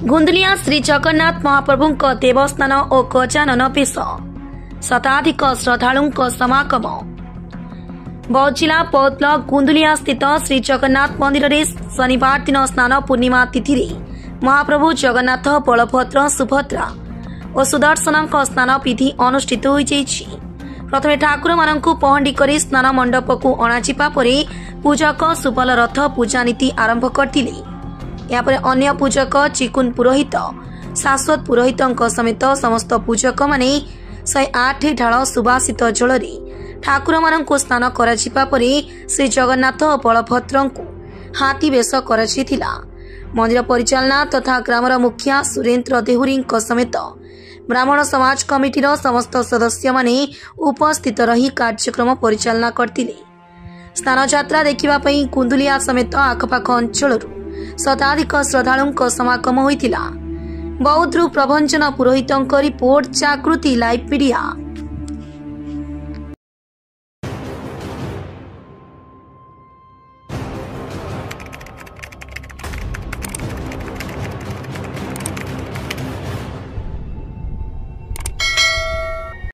गुंदलिया श्री जगन्नाथ महाप्रभु देवस्थान और गजानन बेश शताधिक श्रद्धालुं समागम। बौद्ध जिला बौद्ध ब्लॉक गुंदलिया स्थित श्री जगन्नाथ मंदिर में शनिवार दिन स्नान पूर्णिमा तिथि महाप्रभु जगन्नाथ बलभद्र सुभद्रा और सुदर्शन स्नान विधि अनुष्ठित हो जाइछि। प्रथमे ठाकुर मानकु पहंडी करी स्नान मंडप को अणाजिबा परे पूजक सुबल रथ पूजा नीति आरंभ करथिले। यापर अन्य पूजक चिकुन पुरोहित शाश्वत पुरोहित समेत समस्त पूजक माने 108 ढाल सुबासित जल ठाकुर मानकु स्नान कराजिबा परे श्री जगन्नाथ और बलभद्र को हाथी बेश कराजिथिला। मंदिर परिचालना तथा ग्रामर मुखिया सुरेन्द्र देहुरी समेत ब्राह्मण समाज कमिटीर समस्त सदस्य माने उपस्थित रही कार्यक्रम परिचालना करथिले। स्नान यात्रा देखिबा पई कुंदुलिया समेत आखपाख अंचलरू शताधिक श्रद्धालुं समागम होइतिला। बौद्धरू प्रभंजन पुरोहितंक रिपोर्ट जागृति लाइव मीडिया।